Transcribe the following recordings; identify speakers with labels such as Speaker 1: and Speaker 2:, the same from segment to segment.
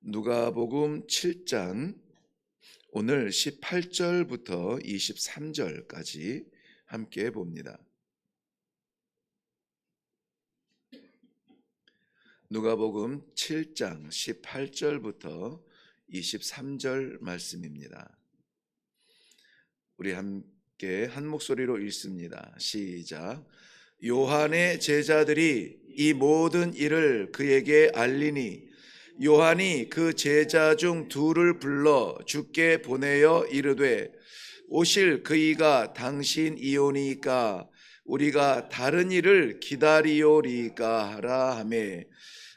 Speaker 1: 누가복음 7장 오늘 18절부터 23절까지 함께 봅니다. 누가복음 7장 18절부터 23절 말씀입니다. 우리 함께 한 목소리로 읽습니다. 시작. 요한의 제자들이 이 모든 일을 그에게 알리니 요한이 그 제자 중 둘을 불러 주께 보내어 이르되 오실 그이가 당신이오니까 우리가 다른 일을 기다리오리까 하라 하매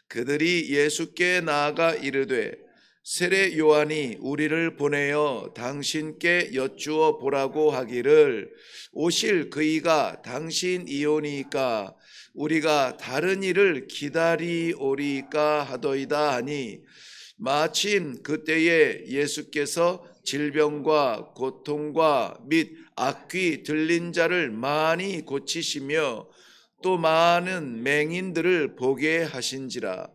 Speaker 1: 그들이 예수께 나아가 이르되 세례 요한이 우리를 보내어 당신께 여쭈어 보라고 하기를 오실 그이가 당신이오니까 우리가 다른 일을 기다리오리까 하더이다 하니 마침 그때에 예수께서 질병과 고통과 및 악귀 들린 자를 많이 고치시며 또 많은 맹인들을 보게 하신지라.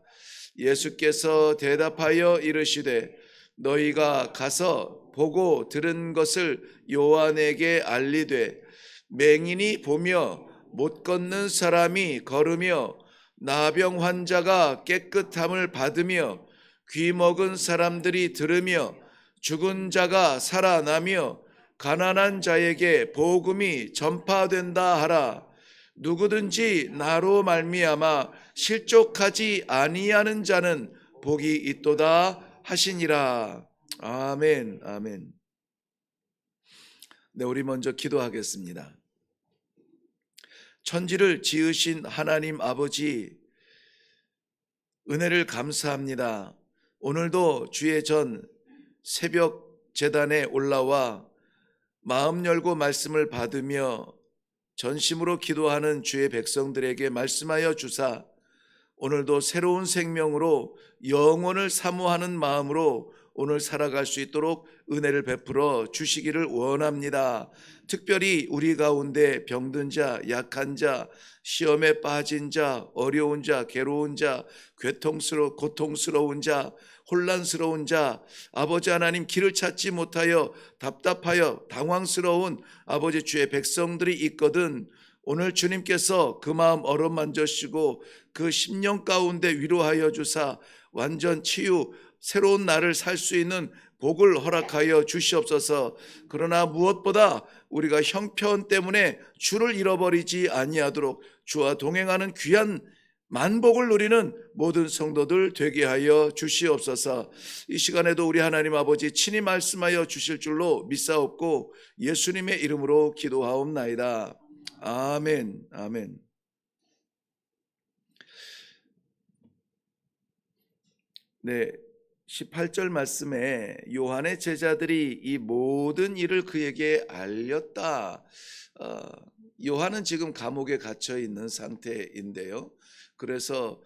Speaker 1: 예수께서 대답하여 이르시되 너희가 가서 보고 들은 것을 요한에게 알리되 맹인이 보며 못 걷는 사람이 걸으며 나병 환자가 깨끗함을 받으며 귀 먹은 사람들이 들으며 죽은 자가 살아나며 가난한 자에게 복음이 전파된다 하라. 누구든지 나로 말미암아 실족하지 아니하는 자는 복이 있도다 하시니라. 아멘. 아멘. 네, 우리 먼저 기도하겠습니다. 천지를 지으신 하나님 아버지, 은혜를 감사합니다. 오늘도 주의 전 새벽 제단에 올라와 마음 열고 말씀을 받으며 전심으로 기도하는 주의 백성들에게 말씀하여 주사 오늘도 새로운 생명으로 영혼을 사모하는 마음으로 오늘 살아갈 수 있도록 은혜를 베풀어 주시기를 원합니다. 특별히 우리 가운데 병든 자, 약한 자, 시험에 빠진 자, 어려운 자, 괴로운 자, 고통스러운 자, 혼란스러운 자, 아버지 하나님 길을 찾지 못하여 답답하여 당황스러운 아버지 주의 백성들이 있거든 오늘 주님께서 그 마음 어루만져시고 그 심령 가운데 위로하여 주사 완전 치유, 새로운 날을 살 수 있는 복을 허락하여 주시옵소서. 그러나 무엇보다 우리가 형편 때문에 주를 잃어버리지 아니하도록 주와 동행하는 귀한 만복을 누리는 모든 성도들 되게 하여 주시옵소서. 이 시간에도 우리 하나님 아버지 친히 말씀하여 주실 줄로 믿사옵고 예수님의 이름으로 기도하옵나이다. 아멘. 아멘. 네, 18절 말씀에 요한의 제자들이 이 모든 일을 그에게 알렸다. 요한은 지금 감옥에 갇혀 있는 상태인데요. 그래서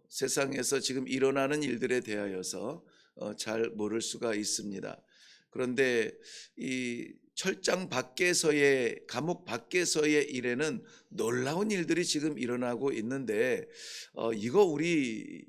Speaker 1: 세상에서 지금 일어나는 일들에 대하여서 잘 모를 수가 있습니다. 그런데 이 철장 밖에서의 감옥 밖에서의 일에는 놀라운 일들이 지금 일어나고 있는데 이거 우리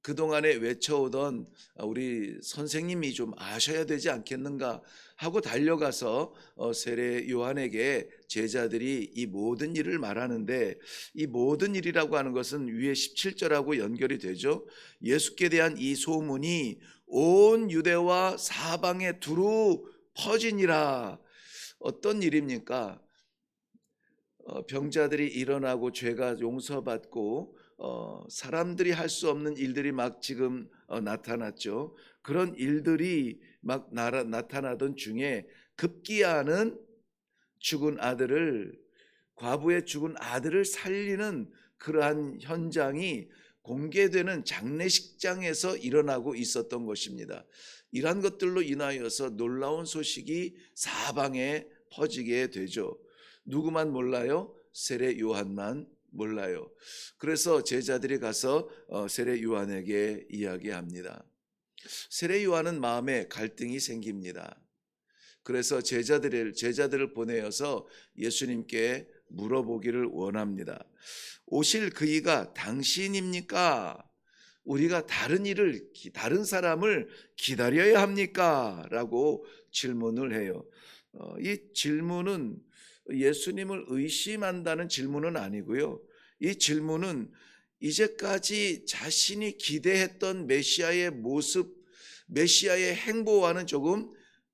Speaker 1: 그동안에 외쳐오던 우리 선생님이 좀 아셔야 되지 않겠는가 하고 달려가서 세례 요한에게 제자들이 이 모든 일을 말하는데 이 모든 일이라고 하는 것은 위에 17절하고 연결이 되죠. 예수께 대한 이 소문이 온 유대와 사방에 두루 퍼지니라. 어떤 일입니까? 병자들이 일어나고 죄가 용서받고 사람들이 할 수 없는 일들이 막 지금 나타났죠. 그런 일들이 막 나타나던 중에 급기야는 과부의 죽은 아들을 살리는 그러한 현장이 공개되는 장례식장에서 일어나고 있었던 것입니다. 이러한 것들로 인하여서 놀라운 소식이 사방에 퍼지게 되죠. 누구만 몰라요? 세례 요한만 몰라요. 그래서 제자들이 가서 세례 요한에게 이야기합니다. 세례 요한은 마음에 갈등이 생깁니다. 그래서 제자들을 보내어서 예수님께 물어보기를 원합니다. 오실 그이가 당신입니까? 우리가 다른 사람을 기다려야 합니까? 라고 질문을 해요. 이 질문은 예수님을 의심한다는 질문은 아니고요. 이 질문은 이제까지 자신이 기대했던 메시아의 모습, 메시아의 행보와는 조금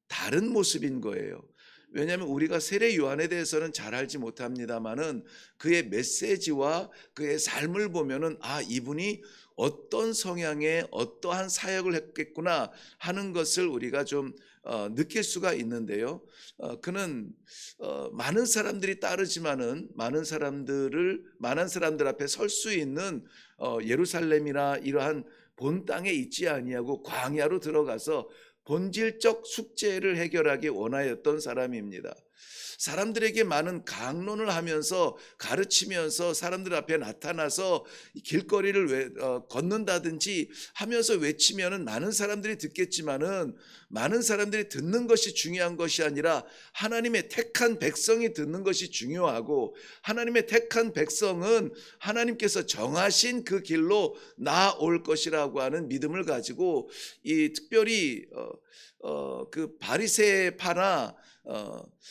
Speaker 1: 다른 모습인 거예요. 왜냐하면 우리가 세례 요한에 대해서는 잘 알지 못합니다만은 그의 메시지와 그의 삶을 보면은 이분이 어떤 성향의 어떠한 사역을 했겠구나 하는 것을 우리가 좀 느낄 수가 있는데요. 그는 많은 사람들이 따르지만은 많은 사람들 앞에 설 수 있는 예루살렘이나 이러한 본 땅에 있지 아니하고 광야로 들어가서 본질적 숙제를 해결하기 원하였던 사람입니다. 사람들에게 많은 강론을 하면서 가르치면서 사람들 앞에 나타나서 길거리를 걷는다든지 하면서 외치면은 많은 사람들이 듣겠지만은 많은 사람들이 듣는 것이 중요한 것이 아니라 하나님의 택한 백성이 듣는 것이 중요하고, 하나님의 택한 백성은 하나님께서 정하신 그 길로 나아올 것이라고 하는 믿음을 가지고 이 특별히 그 바리새파나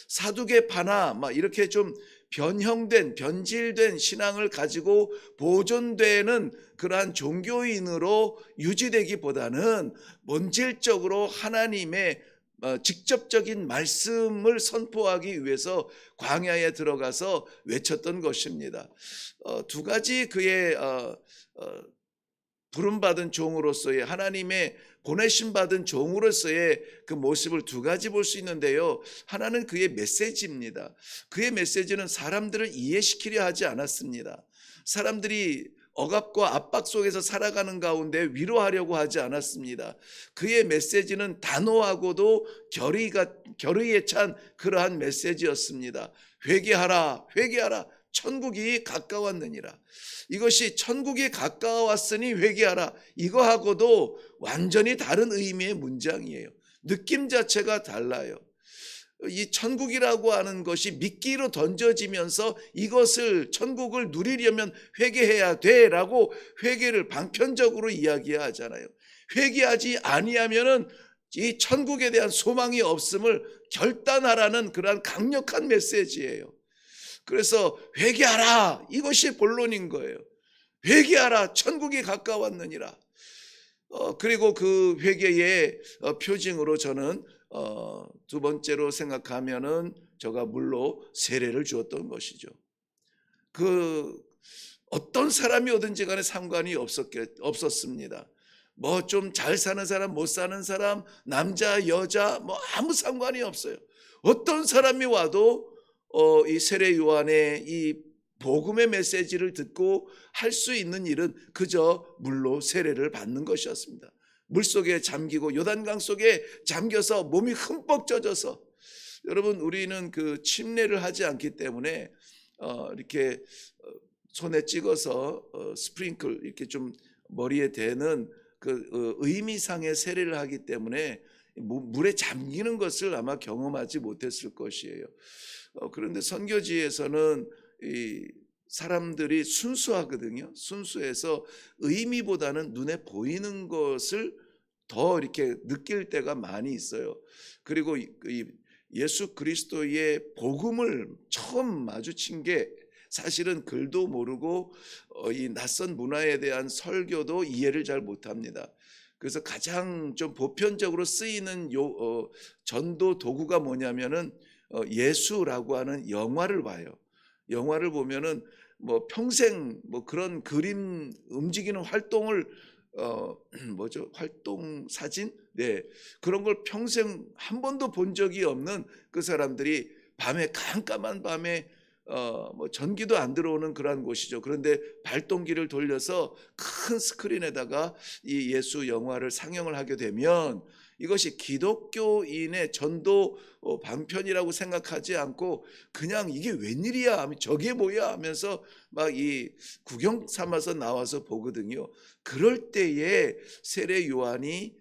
Speaker 1: 사두개파나 막 이렇게 좀 변질된 신앙을 가지고 보존되는 그러한 종교인으로 유지되기보다는 본질적으로 하나님의 직접적인 말씀을 선포하기 위해서 광야에 들어가서 외쳤던 것입니다. 두 가지 그의 부름받은 종으로서의, 하나님의 보내심 받은 종으로서의 그 모습을 두 가지 볼 수 있는데요. 하나는 그의 메시지입니다. 그의 메시지는 사람들을 이해시키려 하지 않았습니다. 사람들이 억압과 압박 속에서 살아가는 가운데 위로하려고 하지 않았습니다. 그의 메시지는 단호하고도 결의에 찬 그러한 메시지였습니다. 회개하라, 회개하라. 천국이 가까웠느니라. 이것이 천국이 가까웠으니 회개하라, 이거하고도 완전히 다른 의미의 문장이에요. 느낌 자체가 달라요. 이 천국이라고 하는 것이 미끼로 던져지면서 이것을, 천국을 누리려면 회개해야 돼라고 회개를 방편적으로 이야기하잖아요. 회개하지 아니하면은 이 천국에 대한 소망이 없음을 결단하라는 그러한 강력한 메시지예요. 그래서 회개하라, 이것이 본론인 거예요. 회개하라, 천국이 가까웠느니라. 그리고 그 회개의 표징으로 저는 두 번째로 생각하면은 저가 물로 세례를 주었던 것이죠. 그 어떤 사람이 오든지 간에 상관이 없었습니다. 뭐 좀 잘 사는 사람, 못 사는 사람, 남자, 여자, 뭐 아무 상관이 없어요. 어떤 사람이 와도 이 세례 요한의 이 복음의 메시지를 듣고 할 수 있는 일은 그저 물로 세례를 받는 것이었습니다. 물속에 잠기고 요단강 속에 잠겨서 몸이 흠뻑 젖어서, 여러분 우리는 그 침례를 하지 않기 때문에 이렇게 손에 찍어서 스프링클 이렇게 좀 머리에 대는 그 의미상의 세례를 하기 때문에 물에 잠기는 것을 아마 경험하지 못했을 것이에요. 그런데 선교지에서는 이 사람들이 순수하거든요. 순수해서 의미보다는 눈에 보이는 것을 더 이렇게 느낄 때가 많이 있어요. 그리고 이 예수 그리스도의 복음을 처음 마주친 게 사실은 글도 모르고 이 낯선 문화에 대한 설교도 이해를 잘 못합니다. 그래서 가장 좀 보편적으로 쓰이는 전도 도구가 뭐냐면은 예수라고 하는 영화를 봐요. 영화를 보면은 뭐 평생 뭐 그런 그림 움직이는 활동을 활동 사진? 네. 그런 걸 평생 한 번도 본 적이 없는 그 사람들이 밤에, 깜깜한 밤에 뭐 전기도 안 들어오는 그러한 곳이죠. 그런데 발동기를 돌려서 큰 스크린에다가 이 예수 영화를 상영을 하게 되면 이것이 기독교인의 전도 방편이라고 생각하지 않고 그냥 이게 웬일이야, 저게 뭐야 하면서 막 이 구경 삼아서 나와서 보거든요. 그럴 때에 세례 요한이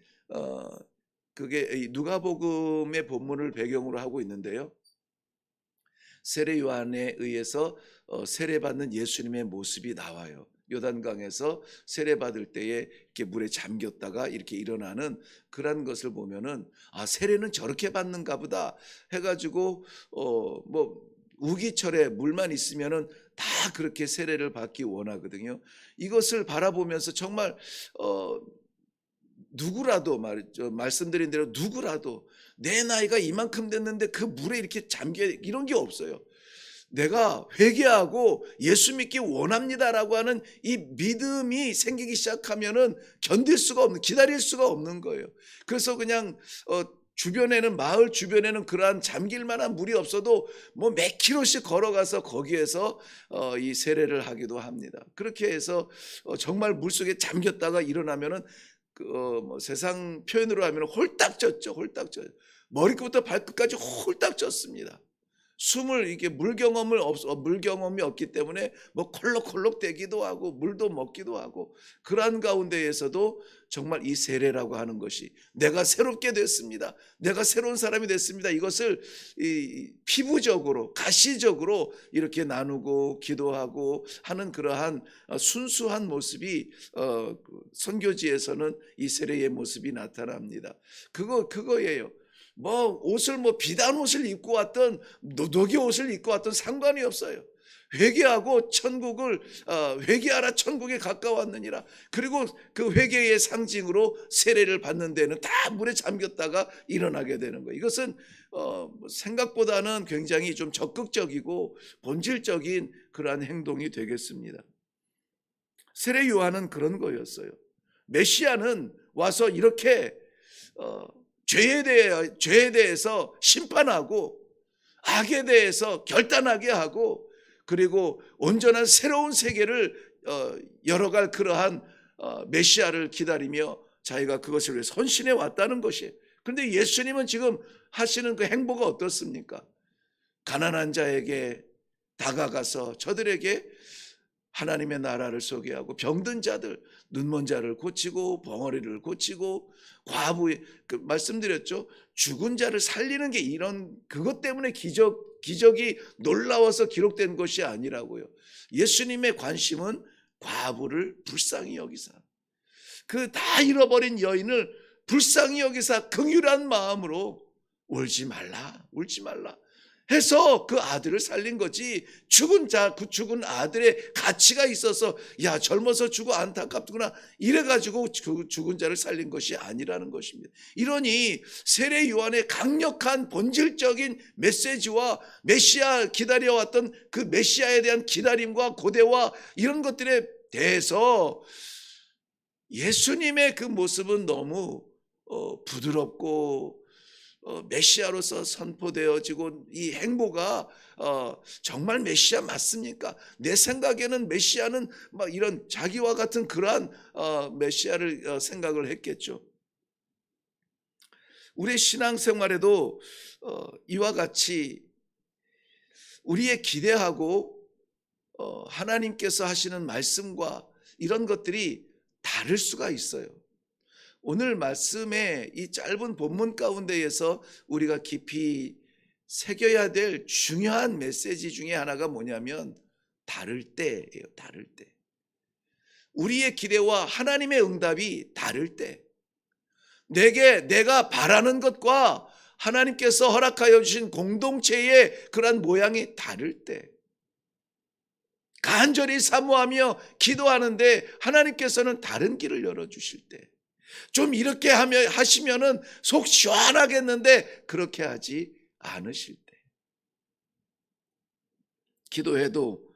Speaker 1: 그게 누가복음의 본문을 배경으로 하고 있는데요. 세례 요한에 의해서 세례받는 예수님의 모습이 나와요. 요단강에서 세례받을 때에 이렇게 물에 잠겼다가 이렇게 일어나는 그런 것을 보면은 세례는 저렇게 받는가 보다 해가지고 뭐 우기철에 물만 있으면은 다 그렇게 세례를 받기 원하거든요. 이것을 바라보면서 정말 누구라도 말씀드린 대로 누구라도 내 나이가 이만큼 됐는데 그 물에 이렇게 잠겨 이런 게 없어요. 내가 회개하고 예수 믿기 원합니다라고 하는 이 믿음이 생기기 시작하면은 기다릴 수가 없는 거예요. 그래서 그냥 주변에는 마을 주변에는 그러한 잠길 만한 물이 없어도 뭐 몇 킬로씩 걸어가서 거기에서 이 세례를 하기도 합니다. 그렇게 해서 정말 물속에 잠겼다가 일어나면은 뭐 세상 표현으로 하면 홀딱 젖죠. 홀딱 젖죠. 머리끝부터 발끝까지 홀딱 젖습니다. 숨을 이게 물 경험이 없기 때문에 뭐 콜록콜록 대기도 하고 물도 먹기도 하고 그러한 가운데에서도 정말 이 세례라고 하는 것이 내가 새롭게 됐습니다. 내가 새로운 사람이 됐습니다. 이것을 피부적으로 가시적으로 이렇게 나누고 기도하고 하는 그러한 순수한 모습이 선교지에서는 이 세례의 모습이 나타납니다. 그거예요. 뭐 옷을 비단 옷을 입고 왔던 노동의 옷을 입고 왔던 상관이 없어요. 회개하고 회개하라 천국에 가까웠느니라. 그리고 그 회개의 상징으로 세례를 받는 데는 다 물에 잠겼다가 일어나게 되는 거예요. 이것은 생각보다는 굉장히 좀 적극적이고 본질적인 그러한 행동이 되겠습니다. 세례 요한은 그런 거였어요. 메시아는 와서 이렇게 죄에 대해서 심판하고 악에 대해서 결단하게 하고 그리고 온전한 새로운 세계를 열어갈 그러한 메시아를 기다리며 자기가 그것을 위해 헌신해 왔다는 것이에요. 그런데 예수님은 지금 하시는 그 행보가 어떻습니까? 가난한 자에게 다가가서 저들에게 하나님의 나라를 소개하고 병든 자들, 눈먼 자를 고치고 벙어리를 고치고 과부의 말씀드렸죠. 죽은 자를 살리는 게 그것 때문에 기적이 놀라워서 기록된 것이 아니라고요. 예수님의 관심은 과부를 불쌍히 여기사 그 다 잃어버린 여인을 불쌍히 여기사 긍휼한 마음으로 울지 말라 해서 그 아들을 살린 거지. 그 죽은 아들의 가치가 있어서 야 젊어서 죽어 안타깝구나 이래가지고 죽은 자를 살린 것이 아니라는 것입니다. 이러니 세례 요한의 강력한 본질적인 메시지와 메시아 기다려왔던 그 메시아에 대한 기다림과 고대와 이런 것들에 대해서 예수님의 그 모습은 너무 부드럽고 메시아로서 선포되어지고 이 행보가 정말 메시아 맞습니까? 내 생각에는 메시아는 막 이런 자기와 같은 그러한 메시아를 생각을 했겠죠. 우리의 신앙생활에도 이와 같이 우리의 기대하고 하나님께서 하시는 말씀과 이런 것들이 다를 수가 있어요. 오늘 말씀의 이 짧은 본문 가운데에서 우리가 깊이 새겨야 될 중요한 메시지 중에 하나가 뭐냐면 다를 때예요. 다를 때. 우리의 기대와 하나님의 응답이 다를 때. 내가 바라는 것과 하나님께서 허락하여 주신 공동체의 그러한 모양이 다를 때. 간절히 사모하며 기도하는데 하나님께서는 다른 길을 열어주실 때. 좀 이렇게 하시면은 속 시원하겠는데 그렇게 하지 않으실 때 기도해도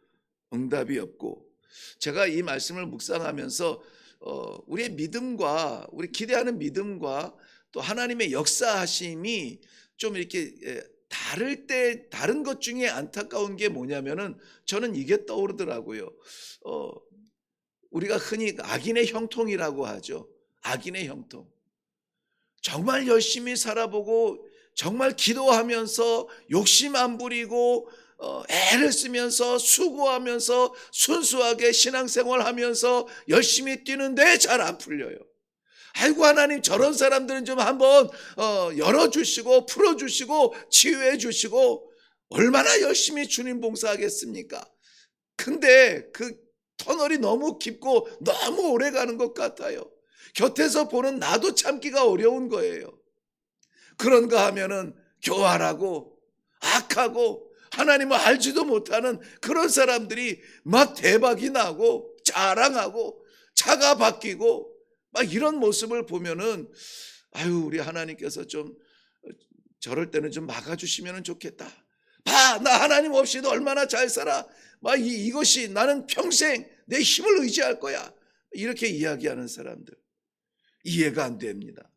Speaker 1: 응답이 없고 제가 이 말씀을 묵상하면서 우리의 믿음과 우리 기대하는 믿음과 또 하나님의 역사하심이 좀 이렇게 다를 때 다른 것 중에 안타까운 게 뭐냐면은 저는 이게 떠오르더라고요. 우리가 흔히 악인의 형통이라고 하죠. 악인의 형통. 정말 열심히 살아보고 정말 기도하면서 욕심 안 부리고 애를 쓰면서 수고하면서 순수하게 신앙생활하면서 열심히 뛰는데 잘 안 풀려요. 아이고 하나님 저런 사람들은 좀 한번 열어주시고 풀어주시고 치유해 주시고 얼마나 열심히 주님 봉사하겠습니까? 근데 그 터널이 너무 깊고 너무 오래 가는 것 같아요. 곁에서 보는 나도 참기가 어려운 거예요. 그런가 하면은 교활하고 악하고 하나님을 알지도 못하는 그런 사람들이 막 대박이 나고 자랑하고 차가 바뀌고 막 이런 모습을 보면은 아유, 우리 하나님께서 좀 저럴 때는 좀 막아주시면 좋겠다. 봐, 나 하나님 없이도 얼마나 잘 살아. 막 이것이 나는 평생 내 힘을 의지할 거야. 이렇게 이야기하는 사람들 이해가 안 됩니다.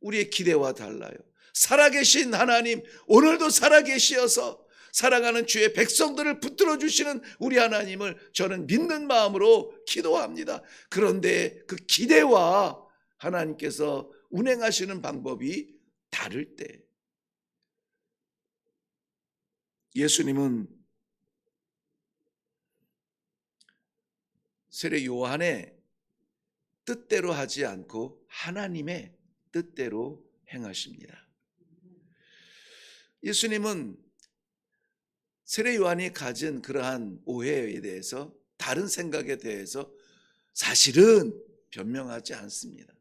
Speaker 1: 우리의 기대와 달라요. 살아계신 하나님, 오늘도 살아계시어서 살아가는 주의 백성들을 붙들어 주시는 우리 하나님을 저는 믿는 마음으로 기도합니다. 그런데 그 기대와 하나님께서 운행하시는 방법이 다를 때, 예수님은 세례 요한의 뜻대로 하지 않고 하나님의 뜻대로 행하십니다. 예수님은 세례 요한이 가진 그러한 오해에 대해서, 다른 생각에 대해서 사실은 변명하지 않습니다.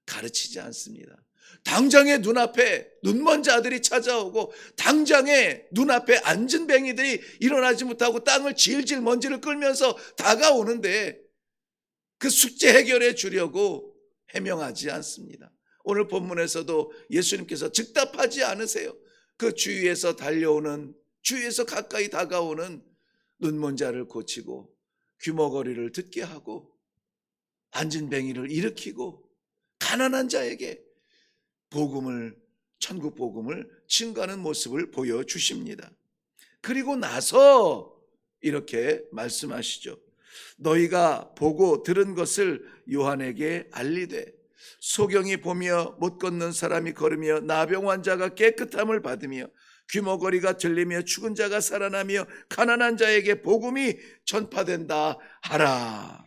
Speaker 1: 가르치지 않습니다. 당장에 눈앞에 눈먼 자들이 찾아오고 당장에 눈앞에 앉은 뱅이들이 일어나지 못하고 땅을 질질 먼지를 끌면서 다가오는데 그 숙제 해결해 주려고 해명하지 않습니다. 오늘 본문에서도 예수님께서 즉답하지 않으세요. 그 주위에서 달려오는, 주위에서 가까이 다가오는 눈먼 자를 고치고 귀머거리를 듣게 하고 앉은 뱅이를 일으키고 가난한 자에게 복음을, 천국 복음을 증거하는 모습을 보여주십니다. 그리고 나서 이렇게 말씀하시죠. 너희가 보고 들은 것을 요한에게 알리되 소경이 보며 못 걷는 사람이 걸으며 나병 환자가 깨끗함을 받으며 귀머거리가 들리며 죽은 자가 살아나며 가난한 자에게 복음이 전파된다 하라.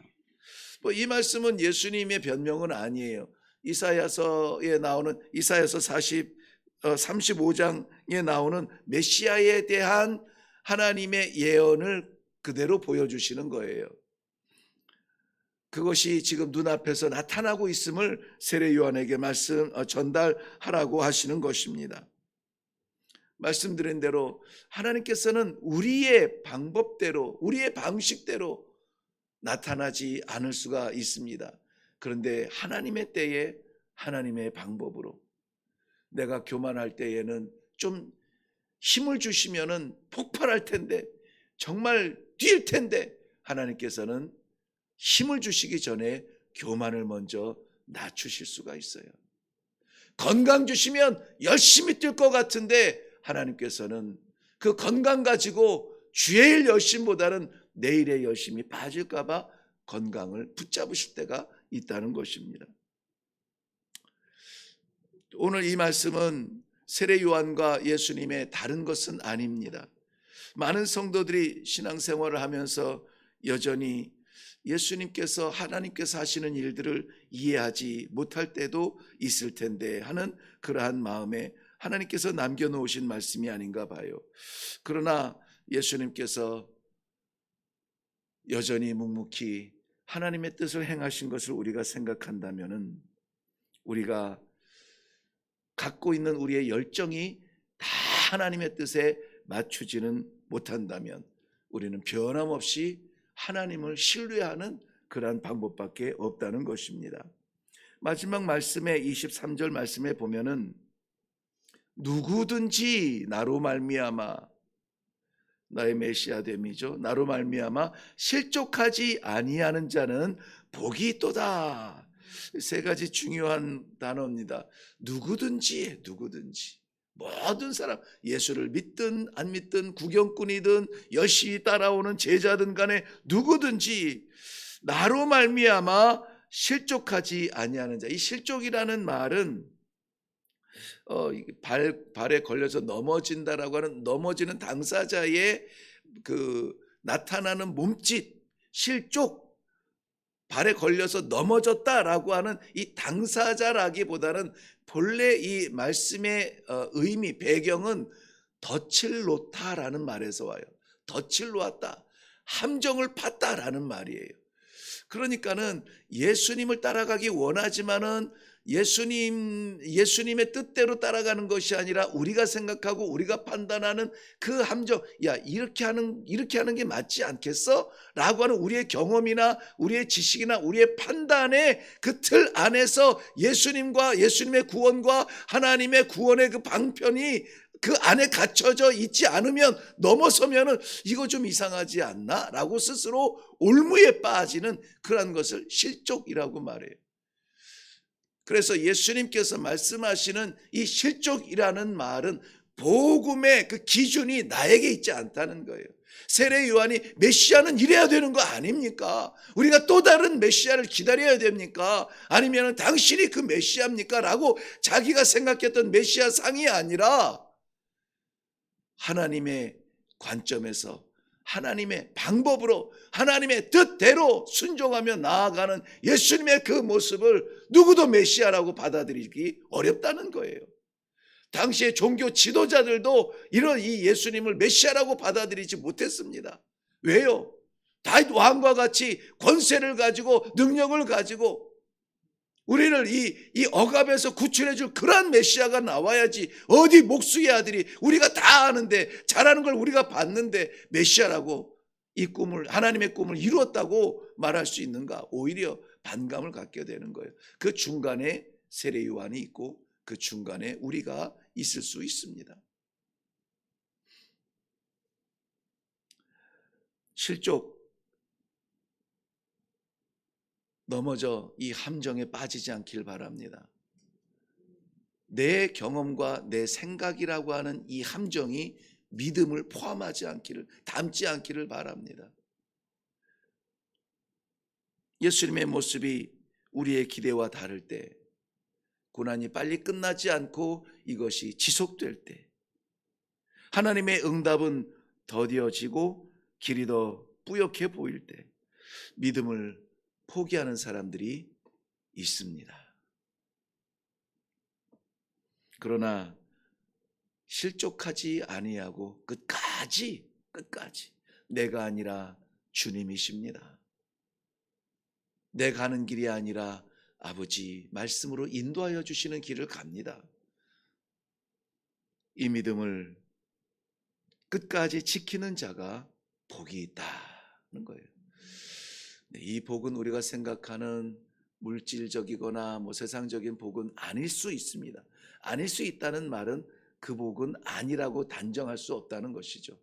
Speaker 1: 이 말씀은 예수님의 변명은 아니에요. 이사야서에 나오는 이사야서 35장에 나오는 메시아에 대한 하나님의 예언을 그대로 보여주시는 거예요. 그것이 지금 눈앞에서 나타나고 있음을 세례 요한에게 전달하라고 하시는 것입니다. 말씀드린 대로 하나님께서는 우리의 방법대로, 우리의 방식대로 나타나지 않을 수가 있습니다. 그런데 하나님의 때에 하나님의 방법으로, 내가 교만할 때에는 좀 힘을 주시면은 폭발할 텐데, 정말 뛸 텐데, 하나님께서는 힘을 주시기 전에 교만을 먼저 낮추실 수가 있어요. 건강 주시면 열심히 뛸 것 같은데 하나님께서는 그 건강 가지고 주의 일 열심보다는 내일의 열심이 빠질까 봐 건강을 붙잡으실 때가 있다는 것입니다. 오늘 이 말씀은 세례 요한과 예수님의 다른 것은 아닙니다. 많은 성도들이 신앙생활을 하면서 여전히 예수님께서, 하나님께서 하시는 일들을 이해하지 못할 때도 있을 텐데 하는 그러한 마음에 하나님께서 남겨놓으신 말씀이 아닌가 봐요. 그러나 예수님께서 여전히 묵묵히 하나님의 뜻을 행하신 것을 우리가 생각한다면은, 우리가 갖고 있는 우리의 열정이 다 하나님의 뜻에 맞추지는 못한다면 우리는 변함없이 하나님을 신뢰하는 그러한 방법밖에 없다는 것입니다. 마지막 말씀에 23절 말씀에 보면은 누구든지 나로 말미암아, 나의 메시아 됨이죠, 나로 말미암아 실족하지 아니하는 자는 복이 있도다. 세 가지 중요한 단어입니다. 누구든지, 모든 사람, 예수를 믿든 안 믿든 구경꾼이든 열심히 따라오는 제자든 간에 누구든지 나로 말미암아 실족하지 아니하는 자. 이 실족이라는 말은 발에 걸려서 넘어진다라고 하는, 넘어지는 당사자의 그 나타나는 몸짓, 실족, 발에 걸려서 넘어졌다라고 하는 이 당사자라기보다는 본래 이 말씀의 의미, 배경은 덫을 놓다라는 말에서 와요. 덫을 놓았다. 함정을 팠다라는 말이에요. 그러니까는 예수님을 따라가기 원하지만은 예수님의 뜻대로 따라가는 것이 아니라 우리가 생각하고 우리가 판단하는 그 함정, 야, 이렇게 하는 게 맞지 않겠어? 라고 하는 우리의 경험이나 우리의 지식이나 우리의 판단의 그 틀 안에서 예수님의 구원과 하나님의 구원의 그 방편이 그 안에 갇혀져 있지 않으면, 넘어서면은 이거 좀 이상하지 않나? 라고 스스로 올무에 빠지는 그런 것을 실족이라고 말해요. 그래서 예수님께서 말씀하시는 이 실족이라는 말은 복음의 그 기준이 나에게 있지 않다는 거예요. 세례 요한이 메시아는 이래야 되는 거 아닙니까? 우리가 또 다른 메시아를 기다려야 됩니까? 아니면 당신이 그 메시아입니까? 라고 자기가 생각했던 메시아 상이 아니라 하나님의 관점에서 하나님의 방법으로 하나님의 뜻대로 순종하며 나아가는 예수님의 그 모습을 누구도 메시아라고 받아들이기 어렵다는 거예요. 당시의 종교 지도자들도 이런 이 예수님을 메시아라고 받아들이지 못했습니다. 왜요? 다윗 왕과 같이 권세를 가지고 능력을 가지고 우리를 이 억압에서 구출해 줄 그런 메시아가 나와야지, 어디 목수의 아들이 우리가 다 아는데, 잘하는 걸 우리가 봤는데 메시아라고 이 꿈을, 하나님의 꿈을 이루었다고 말할 수 있는가? 오히려 반감을 갖게 되는 거예요. 그 중간에 세례 요한이 있고 그 중간에 우리가 있을 수 있습니다. 실족, 넘어져 이 함정에 빠지지 않길 바랍니다. 내 경험과 내 생각이라고 하는 이 함정이 믿음을 포함하지 않기를, 담지 않기를 바랍니다. 예수님의 모습이 우리의 기대와 다를 때, 고난이 빨리 끝나지 않고 이것이 지속될 때, 하나님의 응답은 더디어지고 길이 더 뿌옇게 보일 때 믿음을 포기하는 사람들이 있습니다. 그러나 실족하지 아니하고 끝까지 내가 아니라 주님이십니다. 내 가는 길이 아니라 아버지 말씀으로 인도하여 주시는 길을 갑니다. 이 믿음을 끝까지 지키는 자가 복이 있다는 거예요. 이 복은 우리가 생각하는 물질적이거나 세상적인 복은 아닐 수 있습니다. 아닐 수 있다는 말은 그 복은 아니라고 단정할 수 없다는 것이죠.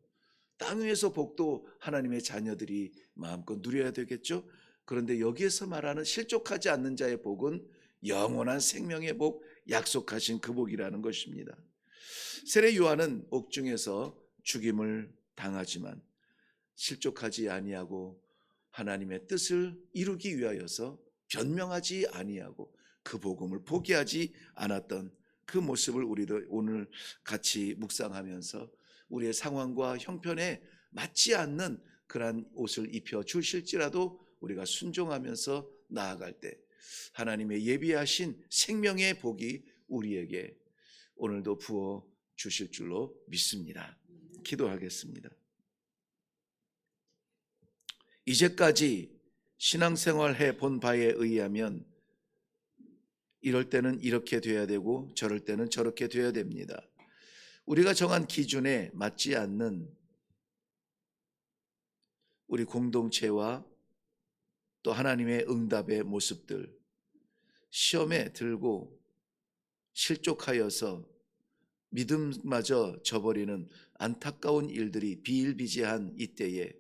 Speaker 1: 땅 위에서 복도 하나님의 자녀들이 마음껏 누려야 되겠죠. 그런데 여기에서 말하는 실족하지 않는 자의 복은 영원한 생명의 복, 약속하신 그 복이라는 것입니다. 세례 요한은 옥중에서 죽임을 당하지만 실족하지 아니하고 하나님의 뜻을 이루기 위하여서 변명하지 아니하고 그 복음을 포기하지 않았던 그 모습을 우리도 오늘 같이 묵상하면서 우리의 상황과 형편에 맞지 않는 그러한 옷을 입혀 주실지라도 우리가 순종하면서 나아갈 때 하나님의 예비하신 생명의 복이 우리에게 오늘도 부어 주실 줄로 믿습니다. 기도하겠습니다. 이제까지 신앙생활 해본 바에 의하면 이럴 때는 이렇게 돼야 되고 저럴 때는 저렇게 돼야 됩니다. 우리가 정한 기준에 맞지 않는 우리 공동체와 또 하나님의 응답의 모습들, 시험에 들고 실족하여서 믿음마저 저버리는 안타까운 일들이 비일비재한 이때에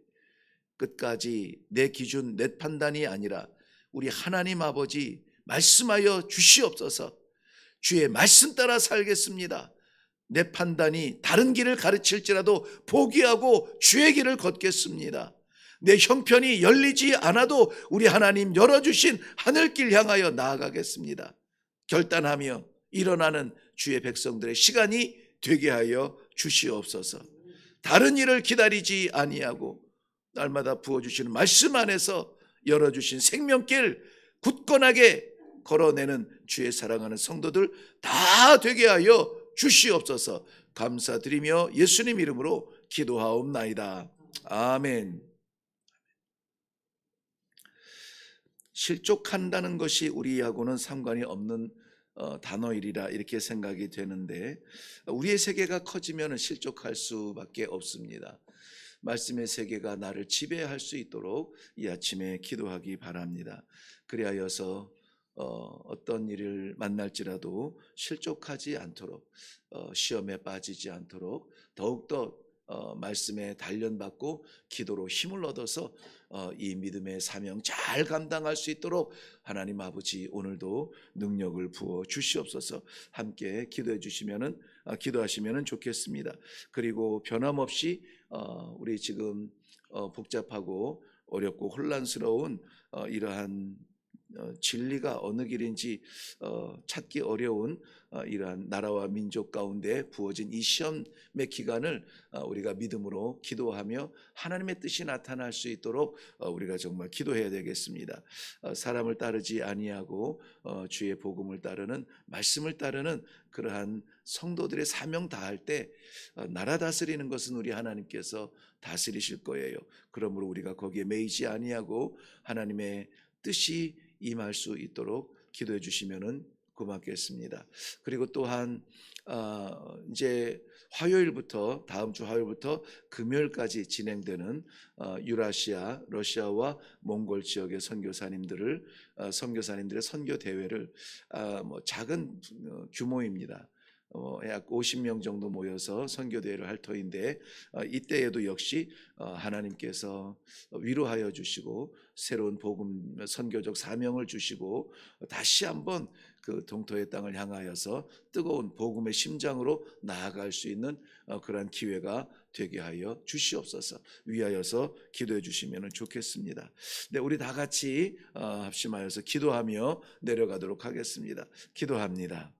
Speaker 1: 끝까지 내 기준, 내 판단이 아니라 우리 하나님 아버지 말씀하여 주시옵소서. 주의 말씀 따라 살겠습니다. 내 판단이 다른 길을 가르칠지라도 포기하고 주의 길을 걷겠습니다. 내 형편이 열리지 않아도 우리 하나님 열어주신 하늘길 향하여 나아가겠습니다. 결단하며 일어나는 주의 백성들의 시간이 되게 하여 주시옵소서. 다른 일을 기다리지 아니하고 날마다 부어주시는 말씀 안에서 열어주신 생명길 굳건하게 걸어내는 주의 사랑하는 성도들 다 되게 하여 주시옵소서. 감사드리며 예수님 이름으로 기도하옵나이다. 아멘. 실족한다는 것이 우리하고는 상관이 없는 단어이리라 이렇게 생각이 되는데, 우리의 세계가 커지면 실족할 수밖에 없습니다. 말씀의 세계가 나를 지배할 수 있도록 이 아침에 기도하기 바랍니다. 그리하여서 어떤 일을 만날지라도 실족하지 않도록, 시험에 빠지지 않도록 더욱더 말씀에 단련받고 기도로 힘을 얻어서 이 믿음의 사명 잘 감당할 수 있도록 하나님 아버지 오늘도 능력을 부어 주시옵소서. 함께 기도해 주시면은 기도하시면은 좋겠습니다. 그리고 변함없이 우리 지금 복잡하고 어렵고 혼란스러운 이러한 진리가 어느 길인지 찾기 어려운 이러한 나라와 민족 가운데 부어진 이 시험의 기간을 우리가 믿음으로 기도하며 하나님의 뜻이 나타날 수 있도록 우리가 정말 기도해야 되겠습니다. 사람을 따르지 아니하고 주의 복음을 따르는, 말씀을 따르는 그러한 성도들의 사명 다할 때 나라 다스리는 것은 우리 하나님께서 다스리실 거예요. 그러므로 우리가 거기에 매이지 아니하고 하나님의 뜻이 임할 수 있도록 기도해 주시면은 고맙겠습니다. 그리고 또한 이제 화요일부터, 다음 주 화요일부터 금요일까지 진행되는 유라시아, 러시아와 몽골 지역의 선교사님들의 선교 대회를 작은 규모입니다. 약 50명 정도 모여서 선교대회를 할 터인데, 이때에도 역시 하나님께서 위로하여 주시고 새로운 복음 선교적 사명을 주시고 다시 한번 그 동토의 땅을 향하여서 뜨거운 복음의 심장으로 나아갈 수 있는 그러한 기회가 되게 하여 주시옵소서. 위하여서 기도해 주시면 좋겠습니다. 네, 우리 다 같이 합심하여서 기도하며 내려가도록 하겠습니다. 기도합니다.